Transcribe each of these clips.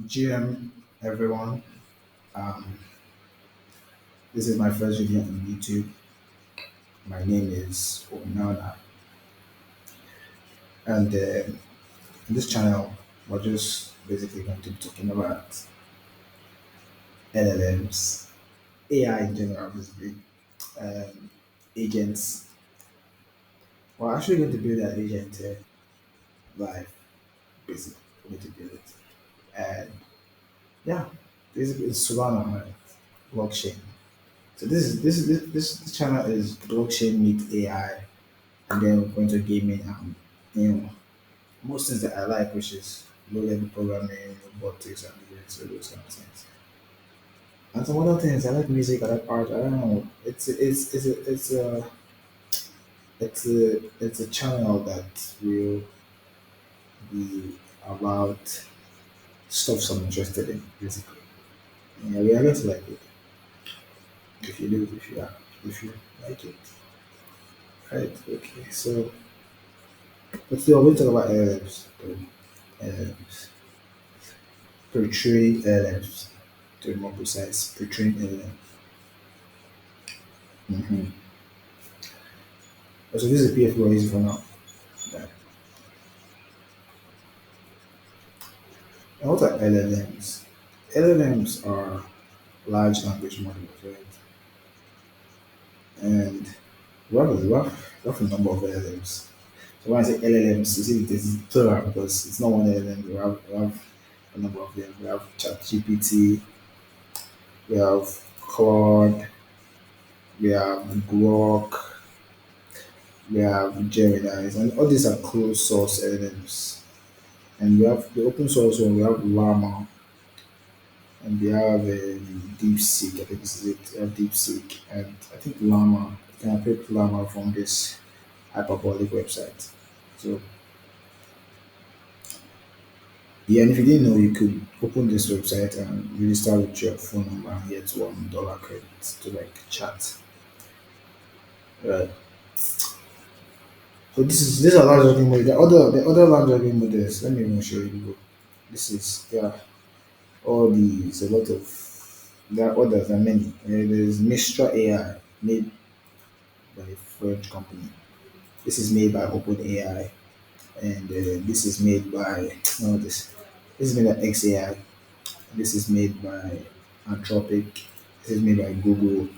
GM, everyone. Um, this is my first video on YouTube. My name is Onana, and in this channel, we're just basically going to be talking about LLMs, AI in general, basically, agents. We're actually going to build an agent live, basically. We're going to build it, and yeah, basically, it's Solana, right? Blockchain. So this channel is blockchain meet AI, and then we're going to gaming and you know most things that I like, which is low level programming, robotics, and those kind of things. And some other things I like music, I like art. I don't know. It's a channel that will be about stuff I'm interested in, basically. Yeah, we are going to like it if you like it. Right. Okay. So let's do. We're going to talk about LLMs. LLMs. Portray LLMs. To be more precise, portraying LLMs. Mm-hmm. So this is PF we're using for now. Yeah. And what are LLMs? LLMs are large language models, right? And we have a number of LLMs. So when I say LLMs, you see it is plural because it's not one LLM. We have a number of them. We have ChatGPT, we have Claude, we have Grok, we have Gemini, and all these are closed source LLMs. And we have the open source one, we have Llama, and we have DeepSeek. I think this is it. We have DeepSeek, and I think Llama. You can pick Llama from this hyperbolic website. So yeah, and if you didn't know, you could open this website and register with your phone number and get $1 credit to like chat. Right. So these are large language models. The other large language models. Let me even show you. This is all these a lot of there are others, there are many. There's Mistral AI made by a French company. This is made by OpenAI, and this is made by no this. This is made by XAI. This is made by Anthropic. This is made by Google,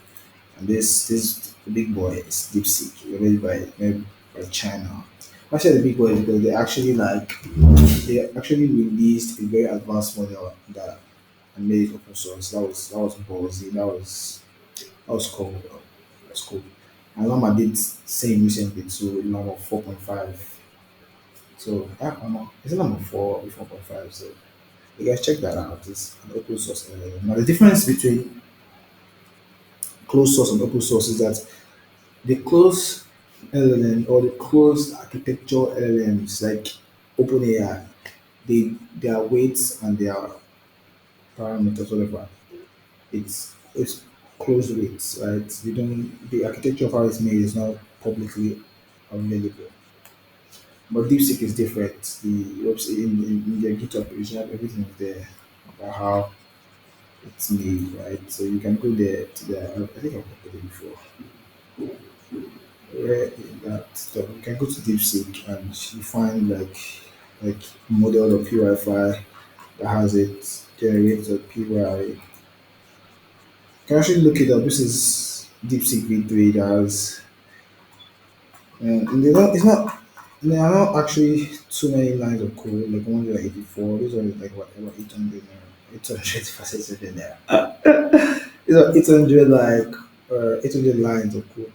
and this big boy is DeepSeek, made by China. I say the big boy because they actually released a very advanced model that and made it open source. That was ballsy. That was cool. That's cool. And Llama did same recently to Llama 4.5. So yeah, Llama it's Llama 4 or 4.5. So you guys check that out. It's an open source LLM. Now the difference between closed source and open source is that the closed LLM or the closed architecture LLMs like OpenAI, their weights and their parameters, whatever, it's closed weights, right? You don't the architecture of how it's made is not publicly available. But DeepSeek is different. The website in their GitHub page, you have everything there about how it's made, right? So you can go there to the I think I've put it before. Where in that stuff you can go to DeepSeek and you find like model of PY5 that has it generates a PY. You can actually look it up. This is DeepSeek V3 that has and there are not actually too many lines of code, like 184. These are like whatever 800 now. 800 facets in there. These are 800 800 lines of code.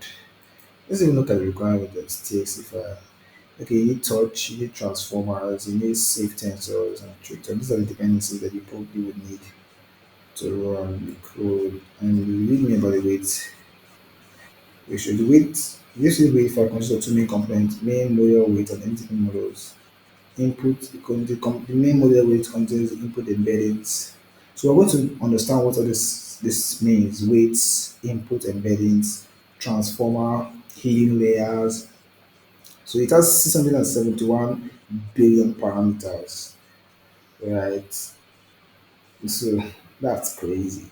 Let's even look at the requirement of sticks. If okay, you need touch, you need transformers, you need safe tensors and tricks. And these are the dependencies that you probably would need to run the code. And you read me about the weight. We should wait. Usually wait for consists of two main components, main model weight and entity models. Input, the main model weight contains the input embeddings. So we're going to understand what all this means. Weights, input embeddings, transformer, hidden layers. So it has 671 billion parameters, right? So that's crazy.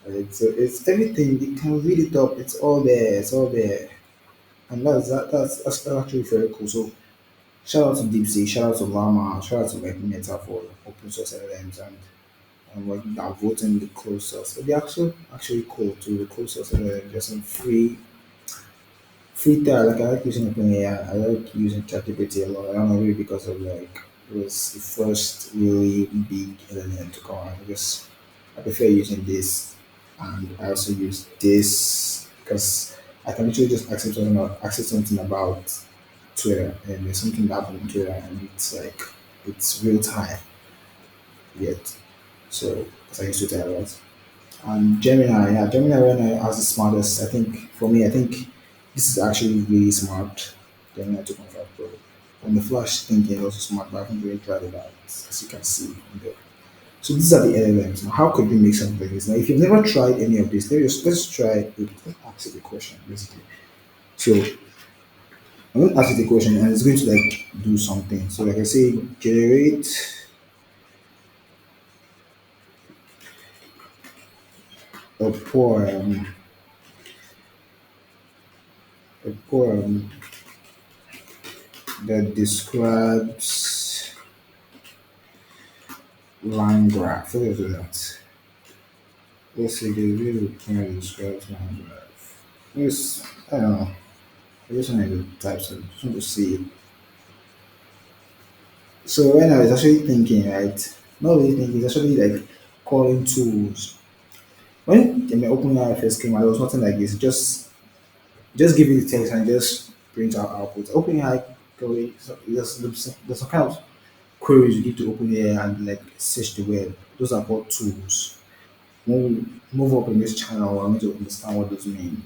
Right? So it's everything. You can read it up. It's all there. It's all there. And that's actually very cool. So shout out to DeepSeek, shout out to Llama, shout out to like Meta for open source LLMs and what are voting the closed source. But they're actually cool to the closed source LLMs. There's some free there. Like I like using OpenAI. I like using ChatGPT a lot. I don't know maybe because of like it was the first really big LLM to come out. I prefer using this, and I also use this because I can literally just access something about Twitter, and there's something that happened on Twitter, and it's like it's real time yet. So, because I use Twitter a lot. And Gemini, yeah, Gemini right now has the smartest. I think for me, I think this is actually really smart. Gemini 2.5 Pro. And the Flash thinking is also smart, but I haven't really tried it out, as you can see in there. So these are the LLMs. Now, how could we make something like this? Now, if you've never tried any of this, let's try it. Let's ask you the question, basically. So I'm going to ask you the question, and it's going to like do something. So, like I say, generate a poem that describes line graph. Let's do that. Let's say the video poem that describes line graph. Yes, I don't know. I just want to type some. Just want to see it. So when I was actually thinking, right? Not really thinking. It's actually like calling tools. When the OpenAI first came out, there was nothing like this. Just give you the text and just print out output. OpenAI, so there's some kind of queries you need to open here and like search the web. Those are called tools. When we move up in this channel, I need to understand what those mean.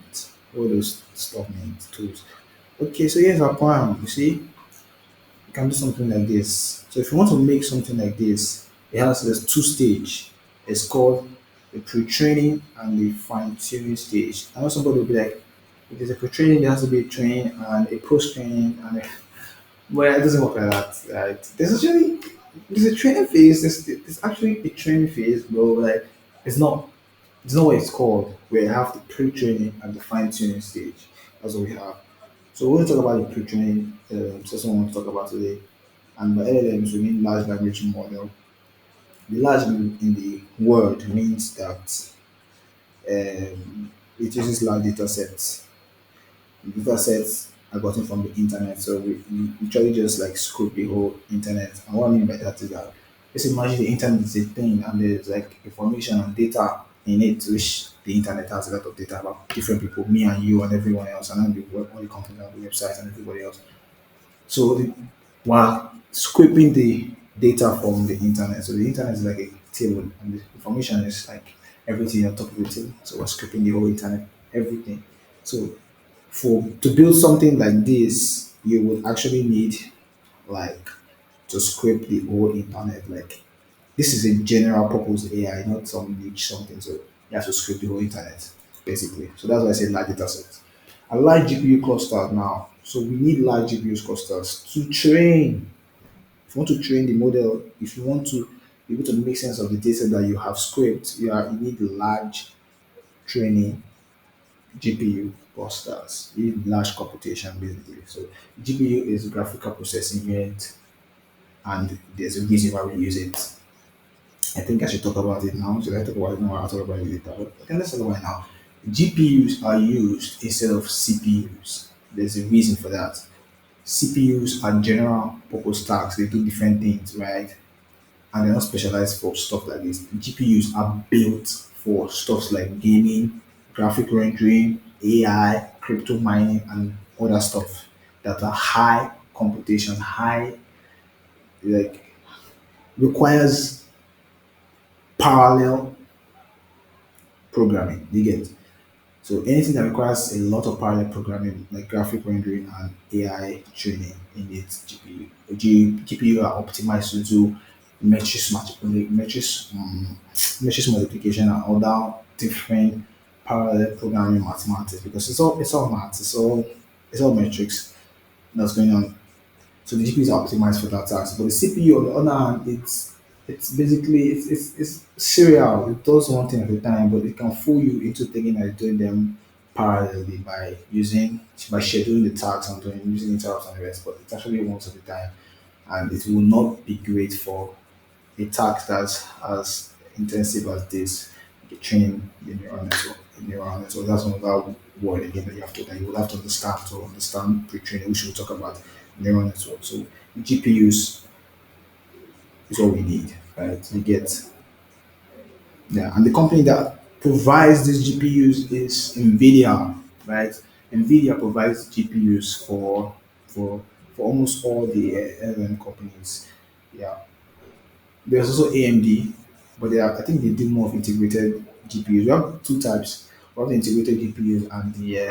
What those stuff means, tools. Okay, so here's our plan. You see, you can do something like this. So if you want to make something like this, there's two stage. It's called the pre-training and the fine-tuning stage. I know somebody will be like, if there's a pre-training, there has to be a training and a post-training and a well, it doesn't work like that, right? There's a training phase. There's actually a training phase, bro. Like it's not what it's called. We have the pre-training and the fine-tuning stage. That's what we have. So we're going to talk about the pre-training. That's what I want to talk about today. And by LLMs, we mean large language model. The large in the word means that it uses large data sets. Data sets are gotten from the internet. So we literally just like scope the whole internet. And what I mean by that is that just imagine the internet is a thing and there's like information and data in it, which the internet has a lot of data about different people, me and you and everyone else, and then all the companies on the website and everybody else. So while scraping the data from the internet, so the internet is like a table and the information is like everything on top of the table. So we're scraping the whole internet, everything. So for to build something like this, you would actually need like to scrape the whole internet. Like this is a general purpose AI, not some niche something. So you have to scrape the whole internet, basically. So that's why I say large data sets. A large GPU clusters now. So we need large GPU clusters to train. If you want to train the model, if you want to be able to make sense of the data that you have scraped, you need large training GPU clusters. You need large computation basically. So GPU is graphical processing unit, and there's a reason why we use it. I think I should talk about it now. Should I talk about it now? I'll talk about it later. But okay, let's talk about it now. GPUs are used instead of CPUs. There's a reason for that. CPUs are general purpose tasks. They do different things, right? And they're not specialized for stuff like this. GPUs are built for stuff like gaming, graphic rendering, AI, crypto mining, and other stuff that are high computation, high like requires parallel programming. You get so anything that requires a lot of parallel programming, like graphic rendering and AI training, in its GPU. GPU are optimized to do matrix multiplication and other different parallel programming mathematics because it's all maths, it's all metrics that's going on. So the GPU is optimized for that task. But the CPU on the other hand, It's basically it's serial. It does one thing at a time, but it can fool you into thinking that it's doing them parallelly by scheduling the tasks and doing using interrupts and the rest. But it's actually once at a time, and it will not be great for a task that's as intensive as this. The training the neural network. The neural network. That's another word again that you will have to understand pre-training, which we'll talk about neural network. So GPUs is what we need, right? You get yeah, and the company that provides these GPUs is NVIDIA, right? NVIDIA provides GPUs for for almost all the LLM companies. Yeah, there's also AMD, but I think they do more of integrated GPUs. We have two types. We have the integrated GPUs and the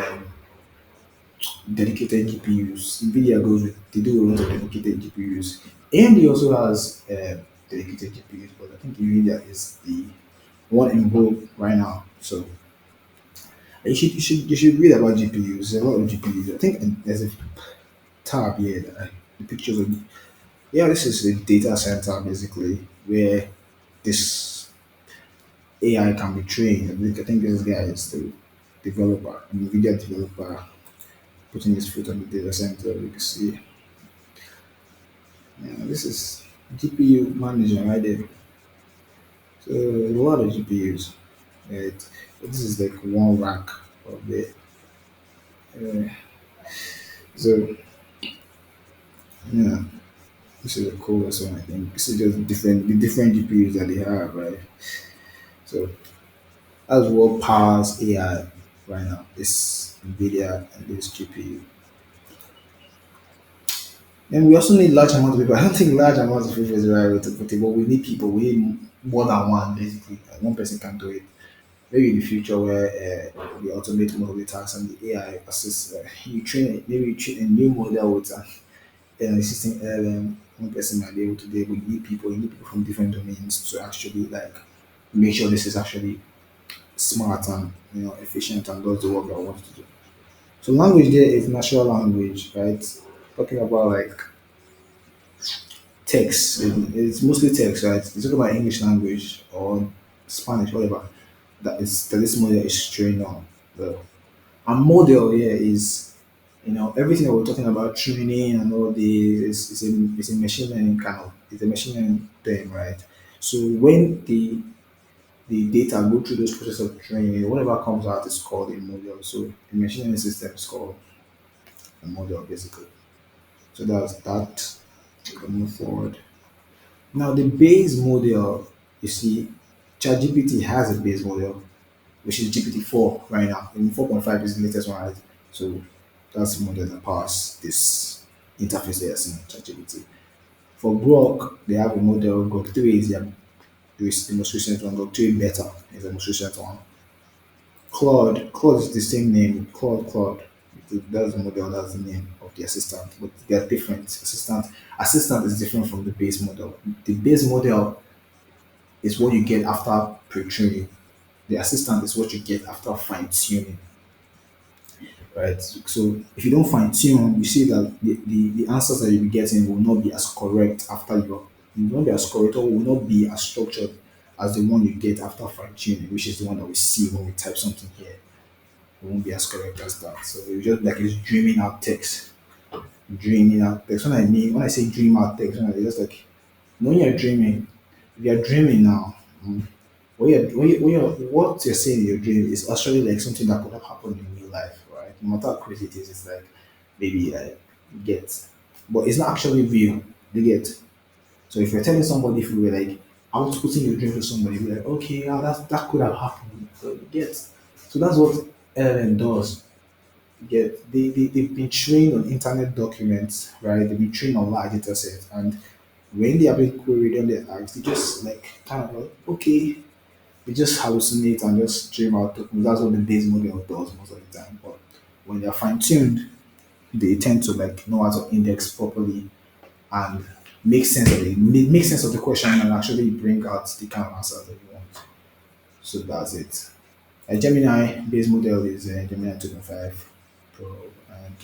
dedicated GPUs. NVIDIA goes with they do a lot of dedicated GPUs. AMD also has dedicated GPUs, but I think NVIDIA is the one in vogue right now. So you should read about GPUs. There's a lot of GPUs. I think there's a tab here that the pictures of yeah, this is a data center basically where this AI can be trained. I think this guy is the developer, an NVIDIA developer putting his foot on the data center. You can see yeah, this is GPU manager right there. So a lot of GPUs. Right? This is like one rack of it. Uh, so yeah, this is the coolest one I think. This is just the different GPUs that they have, right? So that's what powers AI right now. This NVIDIA and this GPU. And we also need large amounts of people. I don't think large amounts of people is the right way to put it, but we need people. We need more than one basically. One person can do it. Maybe in the future where we automate more of the tasks and the AI assists, you train it, maybe you train a new model with an existing LLM, one person might be able to do it. You need people from different domains to actually like make sure this is actually smart and efficient and does the work that I want to do. So language there is natural language, right? Talking about like text, it's mostly text, right? You talk about English language or Spanish, whatever. That this model is trained on. The a model here is everything that we're talking about training and all this is a machine learning it's a machine learning thing, right? So when the data go through this process of training, whatever comes out is called a model. So the machine learning system is called a model basically. So that's that. We can move forward. Now the base model, you see, ChatGPT has a base model, which is GPT-4 right now. And 4.5 is the latest one, right? So that's the model that powers this interface they are seeing, ChatGPT. For Grok, they have a model. Grok 3 is the most recent one. Grok 3 Beta is the most recent one. Claude is the same name. Claude. That's the model. That's the name of the assistant, but they are different. Assistant is different from the base model. The base model is what you get after pre-training. The assistant is what you get after fine tuning, right? So if you don't fine tune, you see that the answers that you'll be getting will not be as correct after you will not be as correct or will not be as structured as the one you get after fine tuning, which is the one that we see when we type something here. It won't be as correct as that. So it's just like it's dreaming out text. Dreaming out text. When I say dream out text, it's just like when you're dreaming, if you're dreaming now, what you're saying in your dream is actually like something that could have happened in real life, right? No matter how crazy it is, it's like maybe you get, but it's not actually real. You get. So if you're telling somebody, if you were like outputting your dream to somebody, you're like, okay, yeah, that could have happened. So you get. So that's what LLM does. You get. They've been trained on internet documents, right? They've been trained on large data sets, and when they are being queried on their asked, they just like kind of like, okay, they just hallucinate and just dream out tokens. That's what the base model does most of the time. But when they're fine tuned, they tend to like know how to index properly and make sense of the question and actually bring out the kind of answer that you want. So that's it. A Gemini base model is Gemini 2.5 Pro and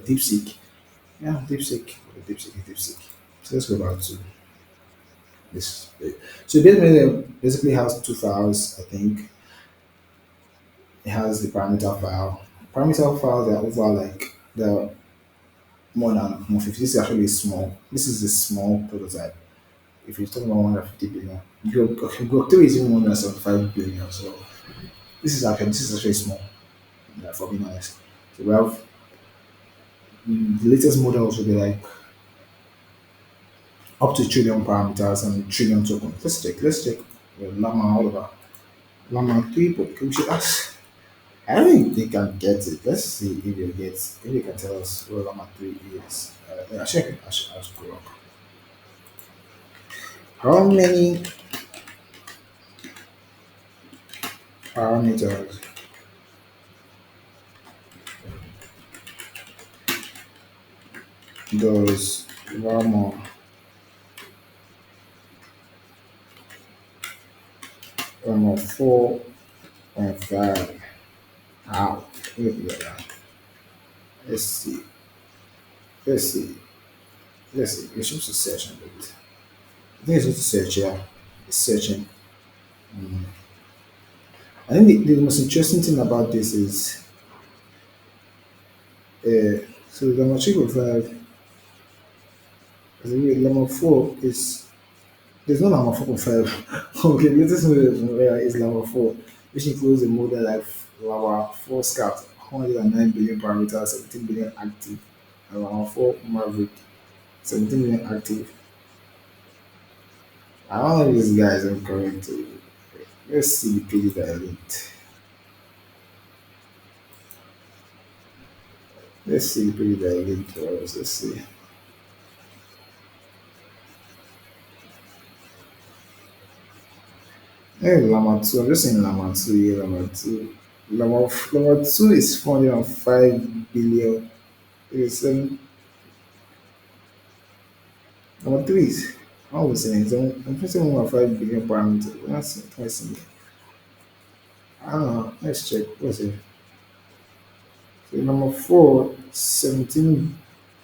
DeepSeek. Yeah, DeepSeek. DeepSeek is DeepSeek. So let's go back to This so basically has two files. I think it has the parameter file. Parameter files are over like the more than 150. This is actually small. This is a small prototype. If you're talking about 150 billion, Grok 3 is even 175 billion. So this is actually small, for being honest. So we have the latest models will be like up to trillion parameters and trillion tokens. Let's check Llama all over. Llama 3, but we should ask. I don't think they can get it. Let's see if they can tell us what Llama 3 is. Yeah, I should go up. How many parameters does Llama 4.5? How? Let me figure that. Let's see. Let's see. Let's see. You're supposed to search on it. I think it's supposed to search, yeah. It's searching. I think the most interesting thing about this is so the number 3.5, number 4 is there's no number 4.5. Okay, the latest model is number 4, which includes a model like Lava 4 Scout, 109 billion parameters, 17 billion active, and Lava 4 Maverick, 17 billion active. I don't know if this guy is incorrect. Let's see the pages that I linked. Let's see the pages that I linked to us. Let's see. Hey, Llama 2, I'm just saying Llama 2 here, Llama 2. Llama 2 is 405 billion. It's Llama 3 is, how was saying, I'm just saying 105 billion parameters. That's it. I don't know, let's check. What's it? So number 4, 17.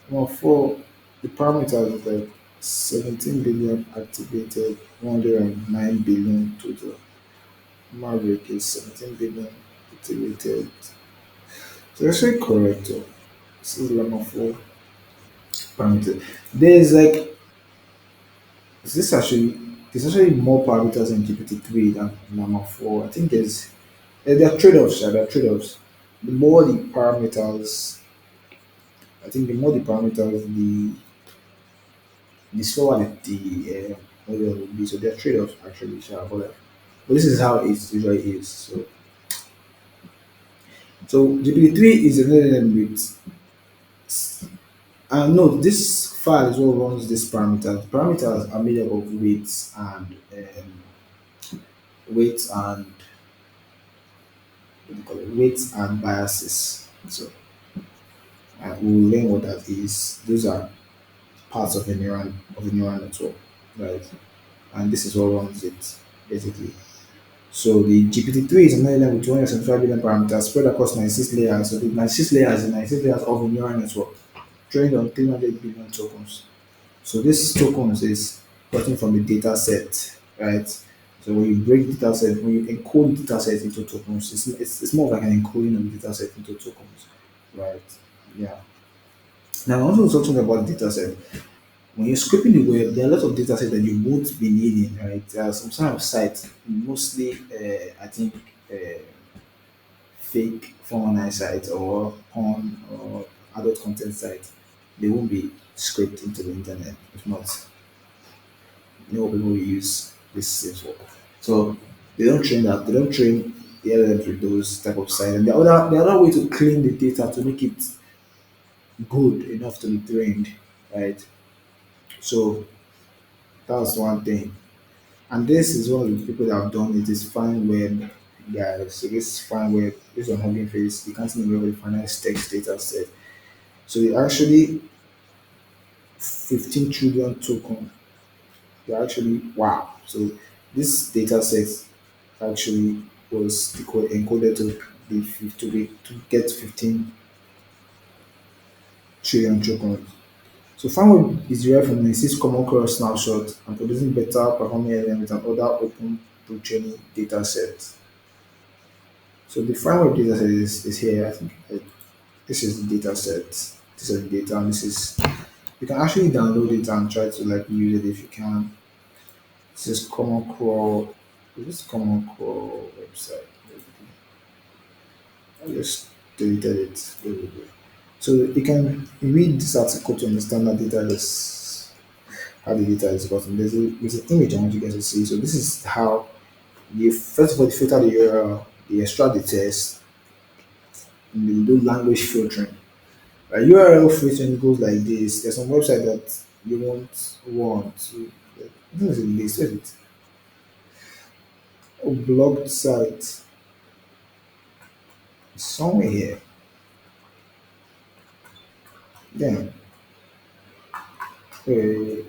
Number 4, the parameters is like 17 billion activated, 109 billion total. Maverick is 17 billion activated. So that's actually correct. Oh. This is lemma 4 parameter. There's like, is this actually, there's actually more parameters in GPT-3 than lemma 4. I think there are trade-offs. Yeah, there are trade-offs. The more the parameters, I think the more the parameters, the slower the model will be. So there are trade-offs actually. Sure, but this is how it usually is. So GPT-3 is an LLM with no, this file is what runs this parameter. The parameters are made up of weights and what do you call it? Weights and biases. So we'll learn what that is. Those are parts of a neural network, right? And this is what runs it basically. So the GPT-3 is an LLM with 275 billion parameters spread across 96 layers. So the 96 layers of a neural network trained on 300 billion tokens. So this tokens is gotten from the data set, right? So when you break the data set, when you encode the data set into tokens, it's more like an encoding of the data set into tokens, right? Yeah. Now, I'm also talking about data set. When you're scraping the web, there are a lot of data sets that you won't be needing, right? There are some kind of sites, mostly, I think, fake 419 sites or porn or adult content sites. They won't be scraped into the internet. If not, people will use this same for. So they don't train that. They don't train the LLMs with those type of sites. And the other way to clean the data to make it good enough to be trained, right? So that's one thing. And this is one of the people that have done it is fine web guys. So this fine web based on Hugging Face, you can't see where the finance text data set. So it actually 15 trillion token. They actually wow. So this data set actually was encoded to get 15 trillion tokens. So framework is derived from the six common cross snapshot and producing better performing elements and other open pre-training data sets. So the framework data set is here. I think this is the data set. This is the data, and this is you can actually download it and try to like use it if you can. This is Common Core. This Common Core website. I just deleted it. So you can read this article to understand that data is how the data is gotten. There's an image I want you guys to see. So this is how you first of all filter the URL, you extract the text, and you do language filtering. URL filtering goes like this. There's some website that you won't want to. This is a list. Where is it? A blocked site somewhere here. Then the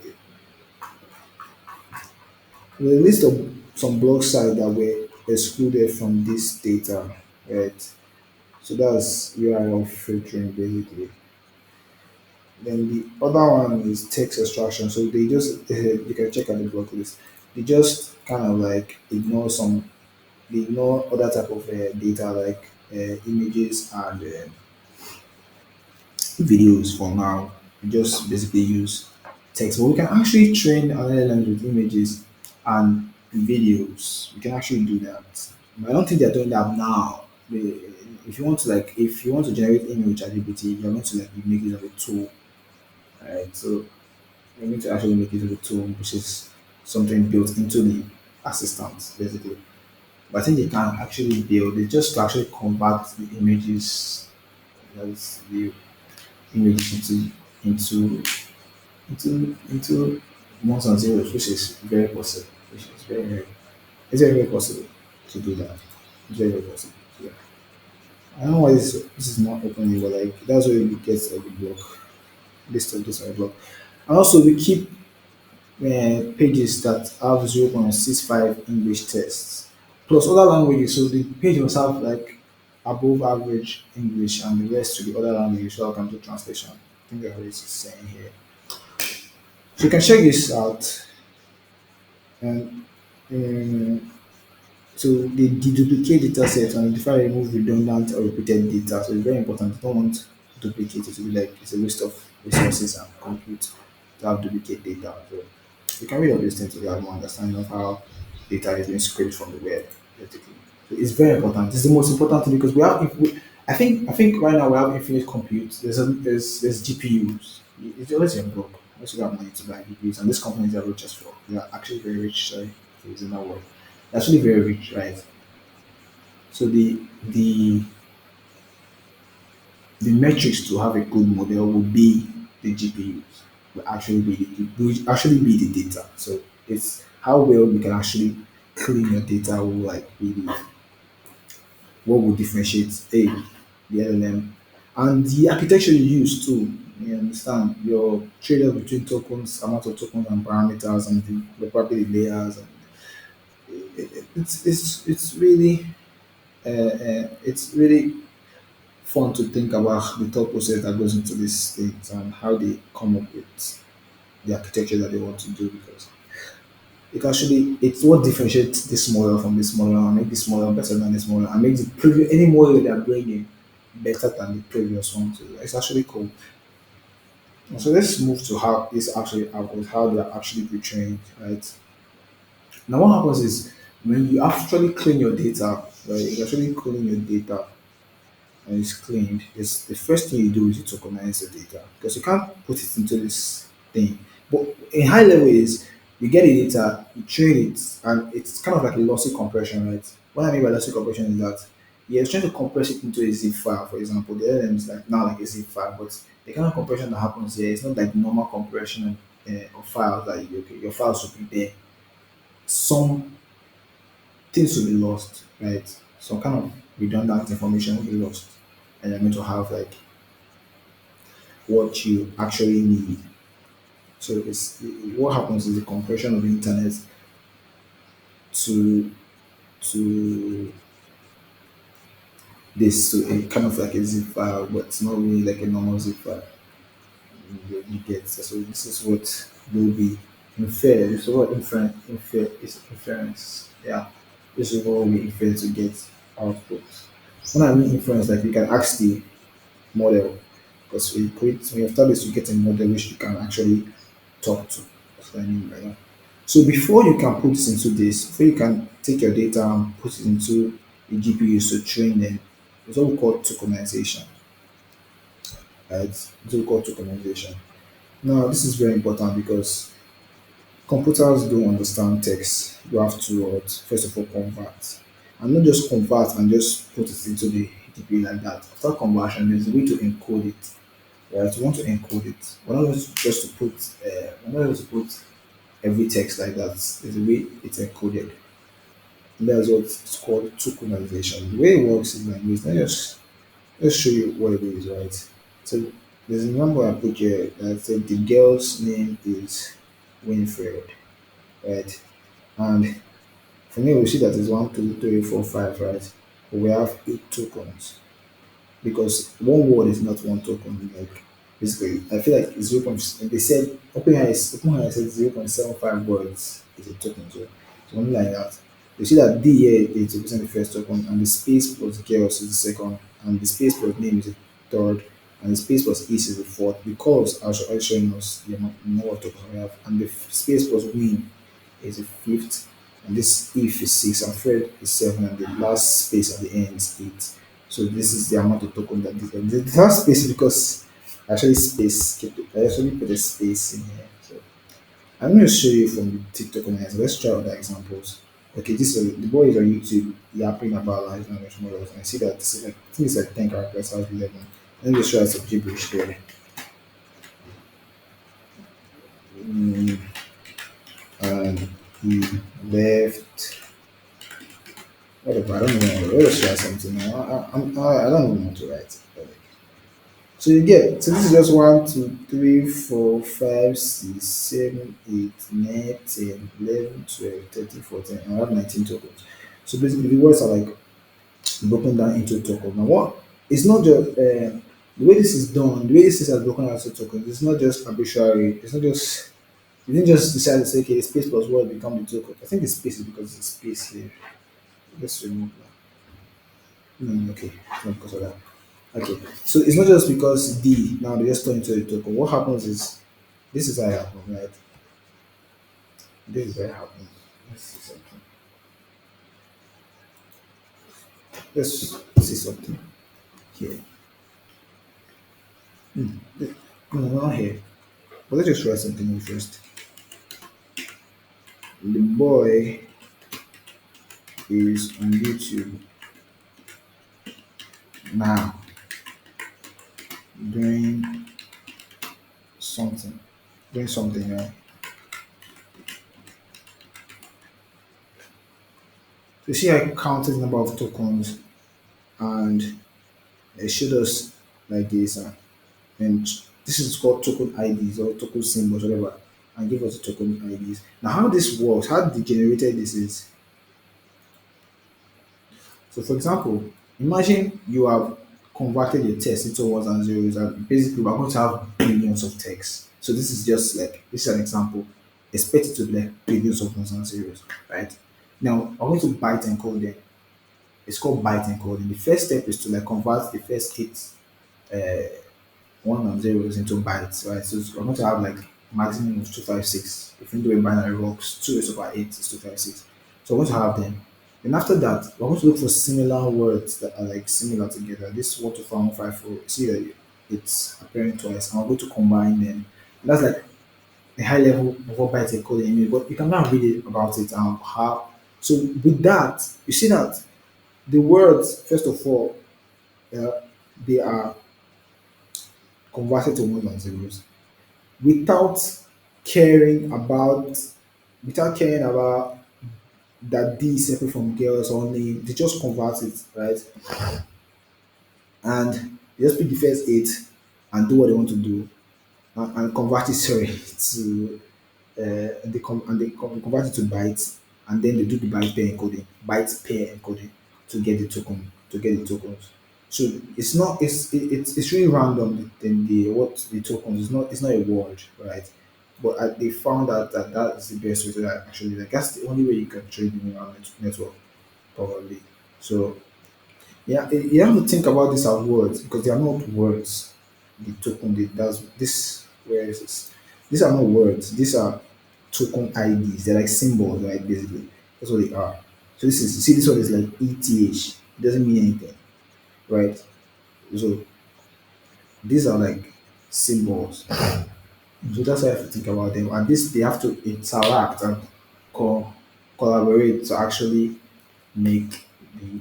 list of some blog sites that were excluded from this data, right? So that's URL filtering basically. Then the other one is text extraction. So they just you can check out the blog list. They just kind of like ignore some, they ignore other type of data like images and videos for now. We just basically use text, but we can actually train an LLM with images and videos. We can actually do that. But I don't think they're doing that now. If you want to like, if you want to generate image at GPT, you're going to like make use of a tool, right? So you need to actually make use of a tool, which is something built into the assistant, basically. But I think they can actually build. They just to actually convert the images, that's the images into ones and zeros, which is very possible. Which is it's very possible to do that. It's very possible. Yeah. I don't know why this is not opening, but like that's where we get every block. This every block. And also we keep pages that have 0.65 English tests plus other languages. So the page must have like above average English and the rest to the other languages so I can do translation. I think that's what it's saying here. So you can check this out. And so they deduplicate data sets and identify and remove redundant or repeated data. So it's very important. You don't want duplicate it to be like it's a waste of resources and compute to have duplicate data. So you can read all these things to have more understanding of how data is being scraped from the web, basically. So it's very important. It's the most important thing because we have. If we, I think right now we have infinite compute. There's GPUs. It's always in broke. Also got money to buy GPUs, and this company is rich as fuck. They are actually very rich. Sorry, it's in that word. They're actually very rich, right? So the metrics to have a good model will be the GPUs, will actually be the data. So it's how well you can actually clean your data will like really what will differentiate the LLM and the architecture you use too. You understand your trade-off between tokens, amount of tokens and parameters and the property layers. And it's really it's really fun to think about the thought process that goes into these things and how they come up with the architecture that they want to do because it's what differentiates this model from this model and make this model better than this model and make the previous any model they are bringing better than the previous one. So it's actually cool. And so let's move to how this actually happens, how they are actually retrained, right? Now what happens is when you actually clean your data, right? You actually clean your data and it's cleaned, is the first thing you do is you tokenize the data because you can't put it into this thing. But in high level is you get the data, you train it, and it's kind of like a lossy compression, right? What I mean by lossy compression is that you're trying to compress it into a zip file, for example. The LLM is like now like a zip file, but the kind of compression that happens here is not like normal compression of files that okay, your files will be there. Some things will be lost, right? Some kind of redundant information will be lost, and you're going to have like what you actually need. So it's what happens is the compression of the internet to to this to a kind of like a zip file, but it's not really like a normal zip file. you get. So this is what will be inferred. This is what is inference. Yeah, this is what we infer to get output. When I mean inference, like you can ask the model, because we have established to get a model which you can actually talk to. That's what I mean by that. So before you can put this into this, before you can take your data and put it into the GPUs to train them, it's what we call tokenization, right? It's what we call tokenization. Now, this is very important because computers don't understand text. You have to, first of all, convert. And not just convert and just put it into the GPU like that. After conversion, there's a way to encode it. Right? You want to encode it. We're not just to put, we're not just to put every text like that. There's a way it's encoded. And that's what it's called tokenization. The way it works is like this. Let's show you what it is, right? So there's a number I put here that said the girl's name is Winfred, right? And for me, we see that it's 1, 2, 3, 4, 5, right? But we have 8 tokens because one word is not one token. Like basically, I feel like it's 0. They said OpenAI said 0.75 words is a token, so it's only like that. You see that D here is represent the first token, and the space plus girls is the second, and the space plus name is the third, and the space plus is the fourth. Because I was showing us the number of tokens we have, and the space plus win is the fifth, and this if is six, and Fred is seven, and the last space at the end is eight. So this is the amount of token that the last space because I actually put a space in here. So I'm going to show you from the TikTok analysis. Let's try other examples. Okay, this is the boy is on YouTube yapping about large language models, and I see that this is like I think it's like 10 characters, has 11. Let me just try some gibberish there. Mm, and he left. Whatever, I don't know. Let's try something. I don't even want to write. So you get, so this is just 1, 2, 3, 4, 5, 6, 7, 8, 9, 10, 11, 12, 13, 14, and I have 19 tokens. So basically the words are like broken down into tokens. Now what it's not just the way this is done, the way this is broken down into tokens, it's not just arbitrary, it's not just you didn't just decide to say okay the space plus word become the token. I think the space is because it's space here. Let's remove that. Okay, it's not because of that. Okay, so it's not just because D now they just turn into a token. What happens is this is how it happens, right? This is how it happens. Let's see something. Let's see something here. No, not here. But let's just write something here first. The boy is on YouTube now doing something. Doing something, right? So you see I counted the number of tokens and it showed us like this. And this is called token IDs or token symbols, whatever, and give us the token IDs. Now, how this works, how degenerated this is. So, for example, imagine you have converted your text into ones and zeros, and basically, we're going to have billions of text. So, this is just like this is an example. Expect it to be like billions of ones and zeros, right? Now, we're going to byte encode them. It's called byte encoding. The first step is to like convert the first eight one and zeros into bytes, right? So we're going to have like maximum of 256. If we do a binary box, 2 raised over 8 is 256. So we're going to have them. Then after that, we're going to look for similar words that are like similar together. This 1 to 5 154, see that it's appearing twice, and we're going to combine them. And that's like a high level of what bytes encoding means, but you can now read it about it and how. So with that, you see that the words, first of all, uh, they are converted to ones and zeros without caring about without caring about that D is separate from girls or name. They just convert it, right? And they just pick the first eight and do what they want to do and convert it, sorry, to convert it to bytes and then they do the byte pair encoding to get the tokens. So it's not it's really random. The what the tokens is not, it's not a word, right? But they found out that that is the best way to actually, like, that's the only way you can trade the neural network probably. So yeah, you have to think about this as words because they are not words. The token, that's this, where is this? These are not words. These are token IDs. They're like symbols, right? Basically, that's what they are. So this is, see, this one is like ETH. It doesn't mean anything, right? So these are like symbols. So that's how you have to think about them. And this, they have to interact and collaborate to actually make the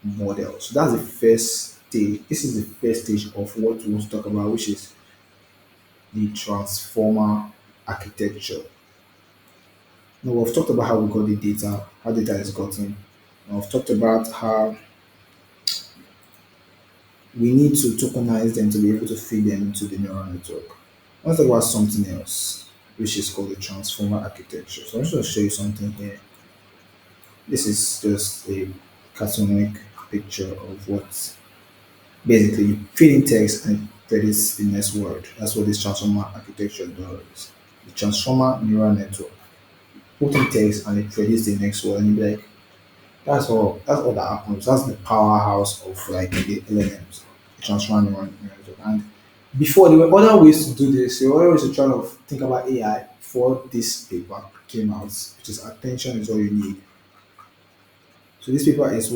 model. So that's the first stage. This is the first stage of what we want to talk about, which is the transformer architecture. Now we've talked about how we got the data, how data is gotten. And we've talked about how we need to tokenize them to be able to feed them into the neural network. Let's talk about something else, which is called the transformer architecture. So I'm just going to show you something here. This is just a cartoonic picture of what, basically, you feed in text and it predicts the next word. That's what this transformer architecture does. The transformer neural network. Put in text and it predicts the next word, and you be like, that's all. That's all that happens. That's the powerhouse of like the LLMs, the transformer neural network. And before, there were other ways to do this. There were other ways to try to think about AI before this paper came out, which is attention is all you need. So this paper is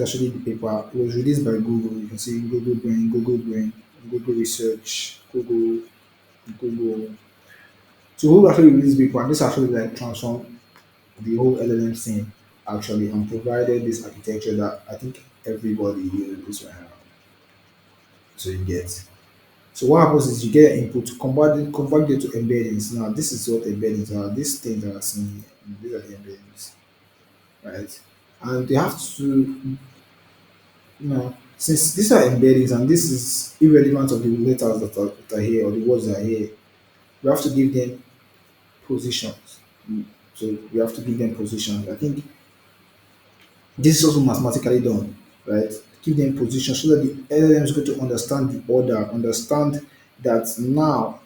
actually the paper. It was released by Google. You can see Brain, Google Research, Google. So Google actually released this paper, and this actually like transformed the whole LLM scene actually, and provided this architecture that I think everybody uses right now. So you get. So what happens is you get input to convert it to embeddings. Now this is what embeddings are. These things that are seen here, these are the embeddings, right? And they have to, since these are embeddings and this is irrelevant of the letters that are here or the words that are here, we have to give them positions. So we have to give them positions. I think this is also mathematically done, right? Give them positions so that the LLM is going to understand the order, understand that now,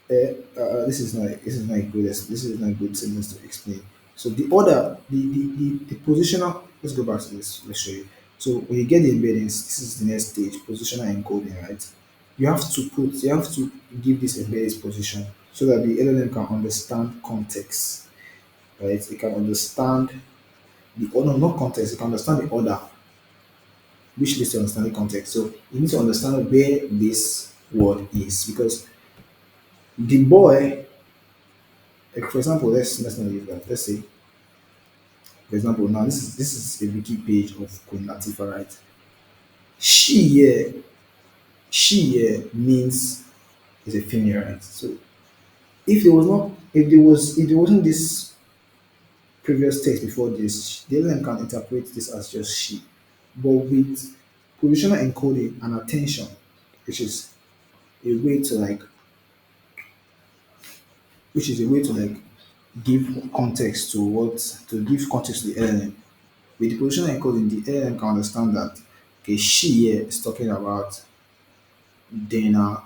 this is not a good this is not a good sentence to explain. So the order, the positional. Let's go back to this. Let's show you. So when you get the embeddings, this is the next stage, positional encoding, right? You have to give this embeddings position so that the LLM can understand context, right? It can understand the order, not context. It can understand the order, which leads to understanding context. So you need to understand where this word is because the boy, like for example, let's not use that. Let's say, for example, now this is a wiki page of Queen Latifah, right? She here, she here means is a female, right? So if there wasn't this previous text before this, the LLM can interpret this as just she. But with positional encoding and attention, which is a way to like which is a way to like give context to what to give context to the LLM. With the positional encoding, the LLM can understand that okay, she here is talking about Dana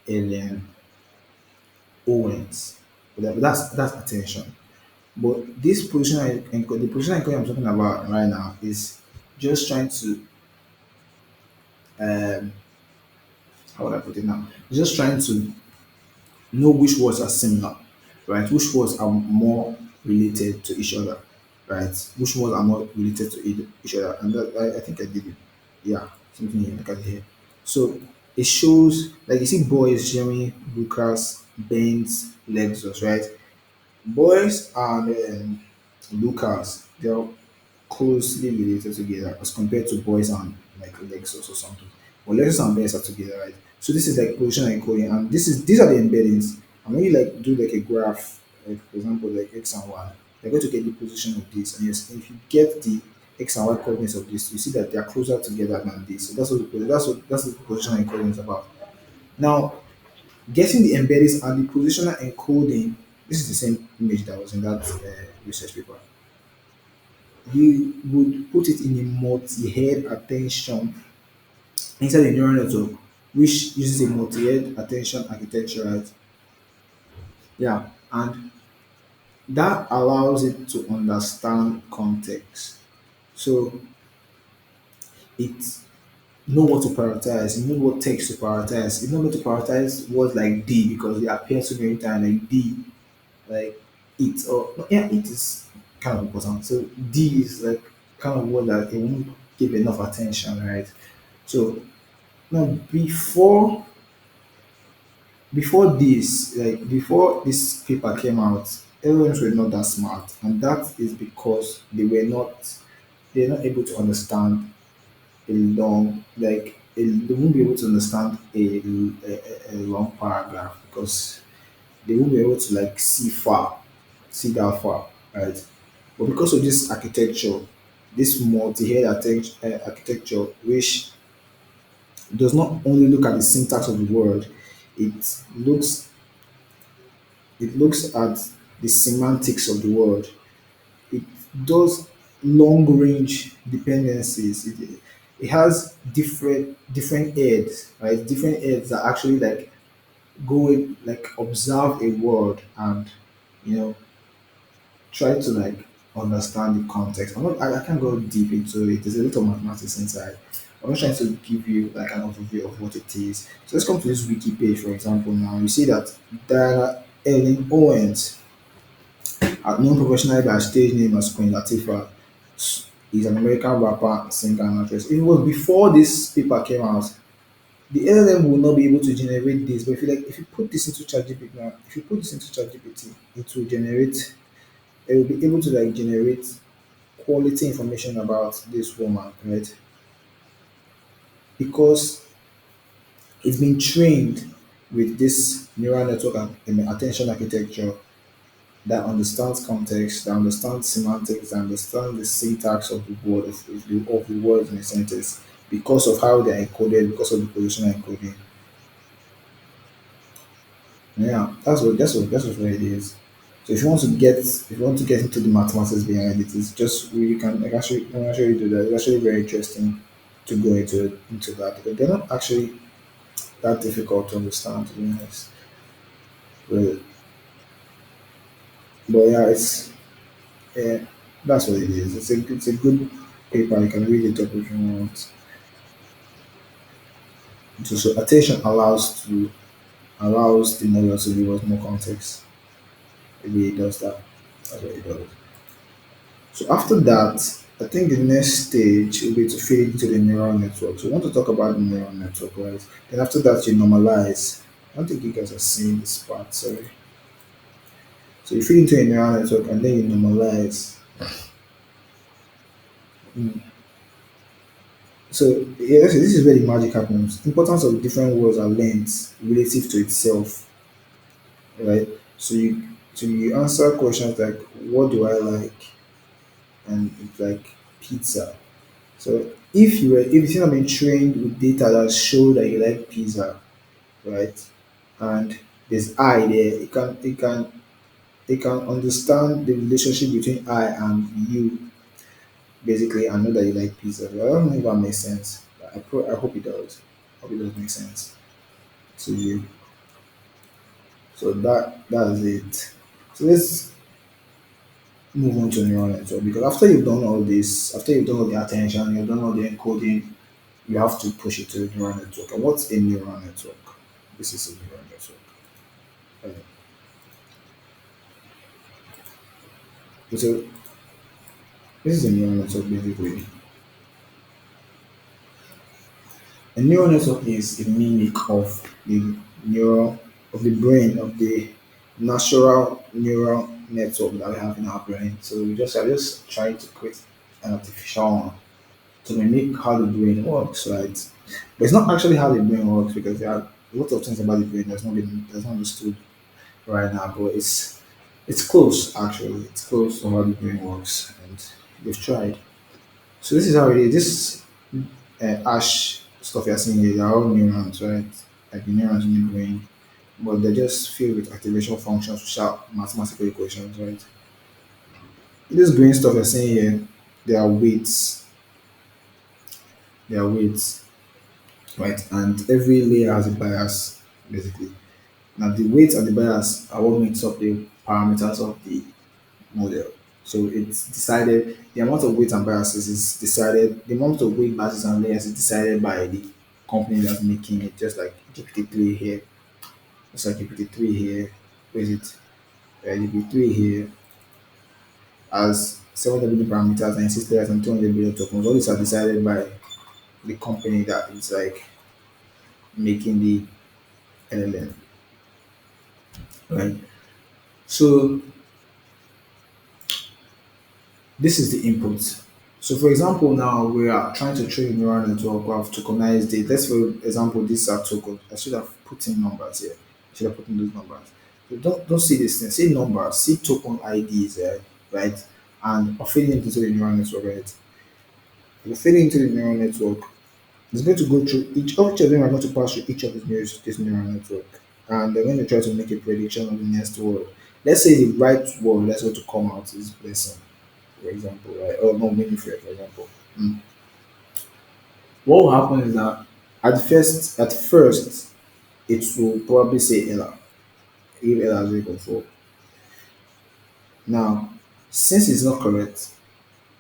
Ellen Owens. That's attention. But this positional the positional encoding I'm talking about right now is just trying to um how would I put it now? It's just trying to know which words are similar, right? Which words are more related to each other, right? Which words are more related to each other. And that, I think I did it. Yeah, something here, look at it here. So it shows, like you see boys, Jeremy, Lucas, Benz, Lexus, right? Boys and Lucas, they're closely related together as compared to boys and like Lexus or something. But Lexus and Benz are together, right? So this is like positional encoding, and these are the embeddings. And when you like do like a graph, like for example like X and Y, you're going to get the position of this, and yes, if you get the X and Y coordinates of this, you see that they are closer together than this. So that's what positional encoding is about. Now, getting the embeddings and the positional encoding, this is the same image that was in that research paper. you would put it in a multi-head attention inside a neural network, which uses a multi-head attention architecture, right? Yeah, and that allows it to understand context. So it know what to prioritize, it know what text to prioritize, it know what to prioritize words like D because they appear so many times like D, like it or no, yeah, it is kind of important. So D is like kind of word that it won't give enough attention, right? So now before this paper came out, LLMs were not that smart, and that is because they're not able to understand a long they won't be able to understand a long paragraph because they won't be able to like see that far, right? But because of this architecture, this multi-head architecture, which does not only look at the syntax of the word, it looks it looks at the semantics of the word. It does long range dependencies. It has different heads, right? Different heads that actually like like observe a word and you know try to like understand the context. I can't go deep into it. There's a lot of mathematics inside. I'm just trying to give you like an overview of what it is. So let's come to this wiki page, for example. Now you see that Diana Ellen Owens, known professionally by her stage name as Queen Latifah, is an American rapper, singer, and actress. It was before this paper came out. The LLM will not be able to generate this, but if you put this into ChatGPT now, if you put this into ChatGPT, it will generate. It will be able to like generate quality information about this woman, right? Because it's been trained with this neural network and attention architecture that understands context, that understands semantics, that understands the syntax of the word of the words in a sentence because of how they are encoded, because of the positional encoding. Yeah, that's what it is. So if you want to get into the mathematics behind it, it's just I can actually do that. It's actually very interesting to go into that. But they're not actually that difficult to understand to be honest. But, but yeah, it's yeah, that's what it is. It's a good paper. You can read it up if you want. So attention allows the model to give us more context. It really does that. That's what it does. So after that, I think the next stage will be to feed into the neural network. So we want to talk about the neural network, right? Then after that, you normalize. I don't think you guys are seeing this part, sorry. So you feed into a neural network and then you normalize. Mm. So yeah, this is where the magic happens. Importance of different words are learned relative to itself, right? So you answer questions like what do I like and it's like pizza. So if you have been trained with data that show that you like pizza, right? And there's I there, it can understand the relationship between I and you basically and know that you like pizza. But I don't know if that makes sense. I hope it does. I hope it does make sense to you. So that is it. So let's move on to neural network because after you've done all this, after you've done all the attention, you've done all the encoding, you have to push it to the neural network. And what's a neural network? This is a neural network. Uh, so this is a neural network basically. A neural network is a mimic of the neural of the brain of the natural neural network that we have in our brain. So we just are just trying to create an artificial one to mimic how the brain works, right? But it's not actually how the brain works because there are a lot of things about the brain that's not understood right now, but it's close actually. It's close to how the brain works, and they've tried. So this is how it is. This ash stuff you're seeing here, they're all neurons, right? Like the neurons in the brain, but they're just filled with activation functions, which are mathematical equations, right? This green stuff you're seeing here, there are weights, there are weights, right? And every layer has a bias, basically. Now, the weight and the bias are what makes up the parameters of the model. So it's decided, the amount of weight and biases is decided, the amount of weight, biases, and layers is decided by the company that's making it, just like GPT-3 here. Just like GPT-3 here. Where is it? GPT-3 here has 700 billion parameters and 6 layers and 200 billion tokens. All these are decided by the company that is like making the LLM, right? So this is the input. So for example, now we are trying to train a neural network. We have tokenized it. Let's for example, these are tokens. I should have put in numbers here. I should have put in those numbers. So don't see this thing. See numbers. See token IDs, right? And are feeding into the neural network, right? You're feeding into the neural network. It's going to go through each of them are going to pass through each of this neural network, and they're going to try to make a prediction of the next word. Let's say the right word that's going to come out is blessing, for example, right? Or no, meaningful, for example. Mm. What will happen is that at first, it will probably say Ella, if Ella is equal to. Now, since it's not correct,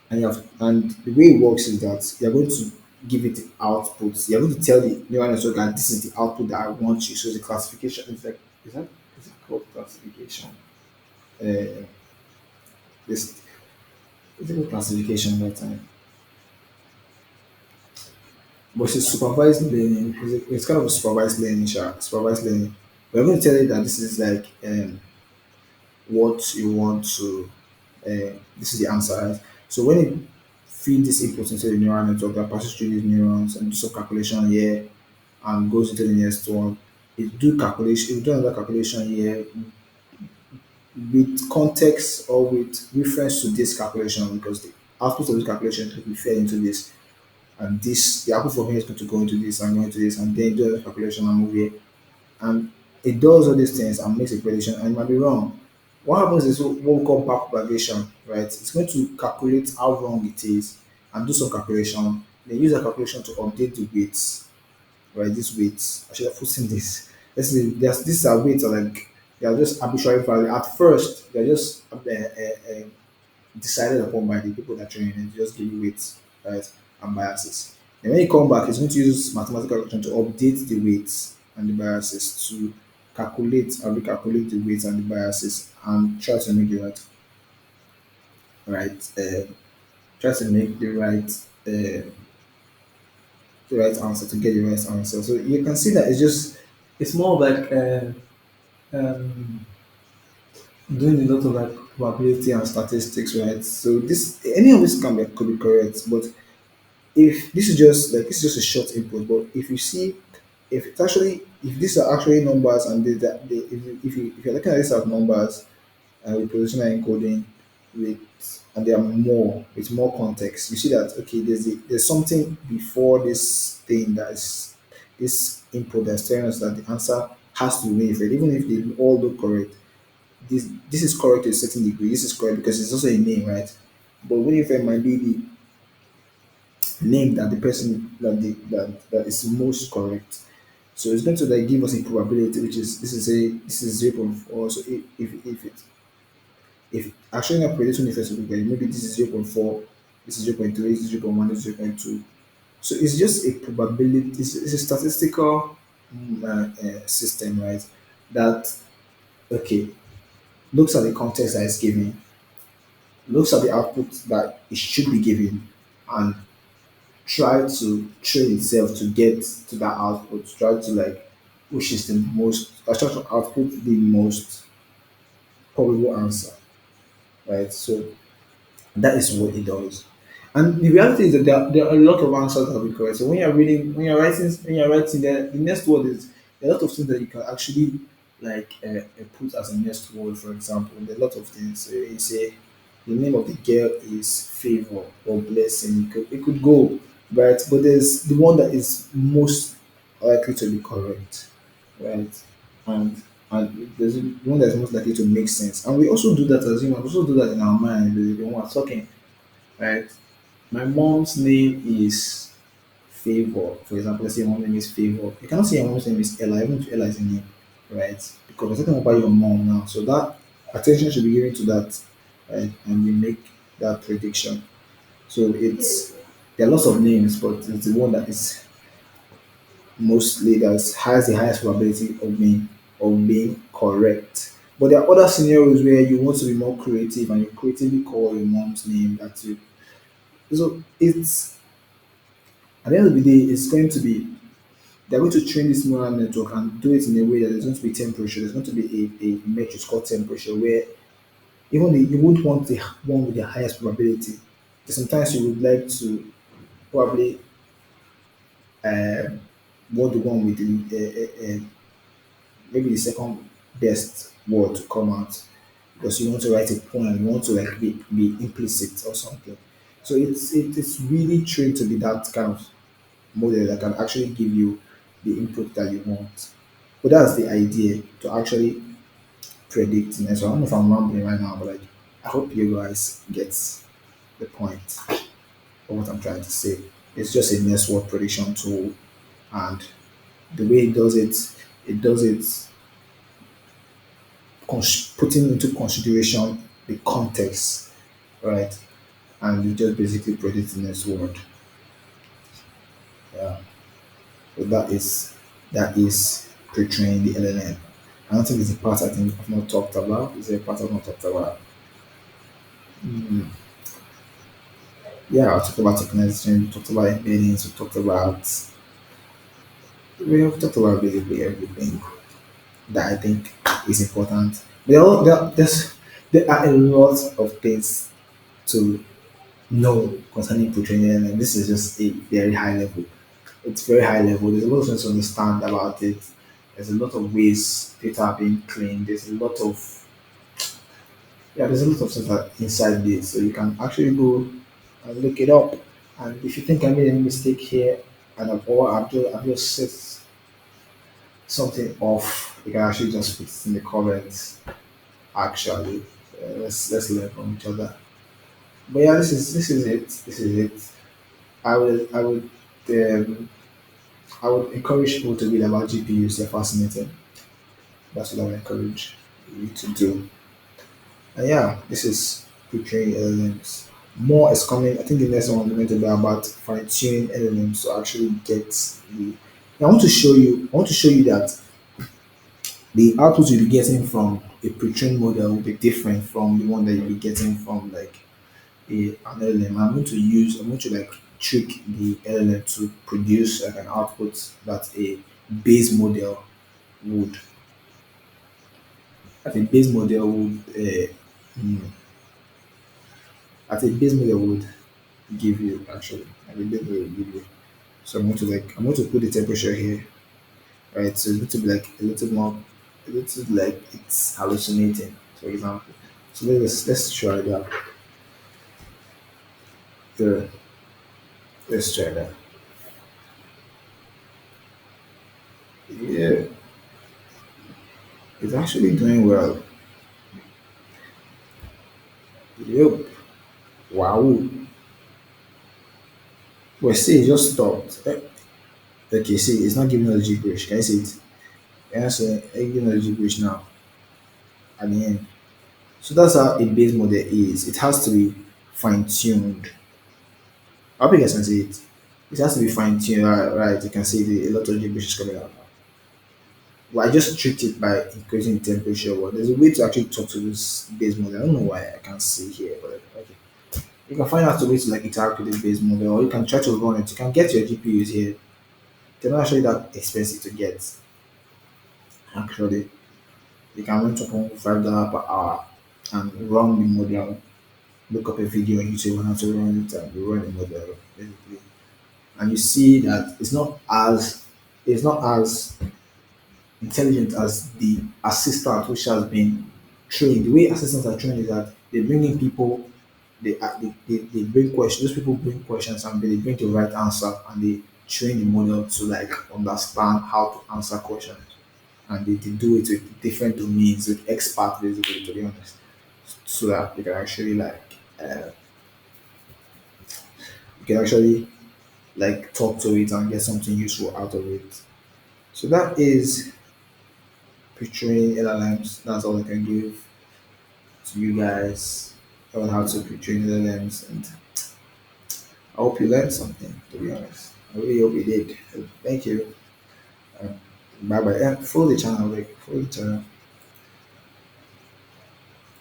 and the way it works is that you're going to give it the output. You're going to tell the neural network that this is the output that I want you. So the classification is like is it called classification? Uh, this is it called classification that time? But it's supervised learning. It's kind of a supervised learning, supervised learning. We're going to tell it that this is like what you want to. This is the answer, right? So when it feed this input into the neural network that passes through these neurons and do some calculation here and goes into the next one, it do another calculation here with context or with reference to this calculation because the output of this calculation will be fed into this, and this the output from here is going to go into this and go into this, and then do another calculation and move here, and it does all these things and makes a prediction and it might be wrong. What happens is what we call backpropagation, right? It's going to calculate how wrong it is and do some calculation, then use that calculation to update the weights, right? These weights, I should have put in this. Let's say these are weights are like they are just arbitrary value. At first, they're just decided upon by the people that train it, just give you weights, right, and biases. And when you come back, it's going to use mathematical calculation to update the weights and the biases to calculate and recalculate the weights and the biases and try to make right, try to make the right answer to get the right answer. So you can see that it's more like doing a lot of like probability and statistics, right? So this any of this could be correct, but if this is just a short input, but if you see if these are actually numbers and if you're looking at this as numbers with positional encoding with and there are more with more context, you see that okay there's something before this thing that is this input that's telling us that the answer has to be made even if they all look correct. This is correct to a certain degree. This is correct because it's also a name, right? But when if it might be the name that the person that is most correct. So it's going to like give us a probability, which is this is 0.4. So if actually not predicting the first degree, maybe this is 0.4, this is 0.3, this is 0.1, this is 0.2. So it's just a probability. It's a statistical system, right? That okay looks at the context that is given, looks at the output that it should be given, and try to train itself to get to that output, try to like which is the most try to output the most probable answer, right? So that is what it does. And the reality is that there are a lot of answers that will be correct. So when you're writing the next word is a lot of things that you can actually like put as a next word. For example, there are a lot of things. So you say the name of the girl is favor or blessing. It could go right, but there's the one that is most likely to be correct, right? And there's the one that's most likely to make sense. And we also do that as humans. We also do that in our mind when we're talking, right? My mom's name is Favor. For example, let's say your mom's name is Favor. You cannot say your mom's name is Ella, even if Ella is a name, right? Because we're talking about your mom now. So that attention should be given to that, right? And we make that prediction. So it's there are lots of names, but it's the one that is mostly that has the highest probability of being correct. But there are other scenarios where you want to be more creative and you creatively call your mom's name that you so it's at the end of the day it's going to be they're going to train this neural network and do it in a way that there's going to be temperature. There's going to be a metric called temperature where you would want the one with the highest probability. Sometimes you would like to probably want the one with maybe the second best word to come out because you want to write a poem, you want to like be implicit or something. So it's really trained to be that kind of model that can actually give you the input that you want. But that's the idea to actually predict. And so I don't know if I'm rambling right now, but like I hope you guys get the point of what I'm trying to say. It's just a network prediction tool, and the way it does it putting into consideration the context, right? And you just basically predict the next word. Yeah. So that is pre-train the LLM. I don't think it's a part I think I've not talked about. It's a part I've not talked about. Mm, yeah, I talked about tokenization, we talked about embeddings, we have talked about basically everything that I think is important. There are a lot of things to know concerning pre-training LLM. This is just a very high level. It's very high level. There's a lot of things to understand about it. There's a lot of ways data are being cleaned. There's a lot of stuff inside this. So you can actually go and look it up. And if you think I made any mistake here and I've just set something off, you can actually just put it in the comments. Actually, let's learn from each other. But yeah, this is it. This is it. Um, I would encourage people to read about GPUs. They're fascinating. That's what I would encourage you to do. And yeah, this is preparing LLMs. More is coming. I think the next one is going to be about fine tuning LLMs to actually get the. I want to show you. I want to show you that the output you'll be getting from a pre-trained model will be different from the one that you'll be getting from like an LLM. I'm going to like trick the LLM to produce like an output that a base model would that a base model would mm, that a base model would give you actually. That a base model would give you. So I'm going to put the temperature here, right? So it's going to be like a little like it's hallucinating, for example. So let's try that. Yeah, let's try that. Yeah, it's actually doing well. Yep. Wow. Well, see, it just stopped. Okay, see, it's not giving us gibberish. Can you see it? Yeah, so it's giving us gibberish now at the end. So that's how a base model is. It has to be fine tuned. I hope you guys can see it. It has to be fine tuned, right? You can see a lot of gibberish is coming out now. Well, I just tricked it by increasing the temperature. But there's a way to actually talk to this base model. I don't know why I can't see here, but okay. You can find out a way to like interact with the base model, or you can try to run it. You can get your GPUs here. They're not actually that expensive to get. Actually, you can rent upon $5 per hour and run the model. Look up a video on YouTube on how to run it and you run the model basically. And you see that it's not as intelligent as the assistant which has been trained. The way assistants are trained is that they bring in people, they bring questions, those people bring questions and they bring the right answer and they train the model to like understand how to answer questions. And they do it with different domains, with experts basically to be honest. So that they can actually like uh, you can actually like talk to it and get something useful out of it. So that is pre-train LLMs. That's all I can give to you guys on how to pre-train LLMs, and I hope you learned something. To be honest, I really hope you did. Thank you. Bye bye. Yeah, follow the channel, like follow the channel.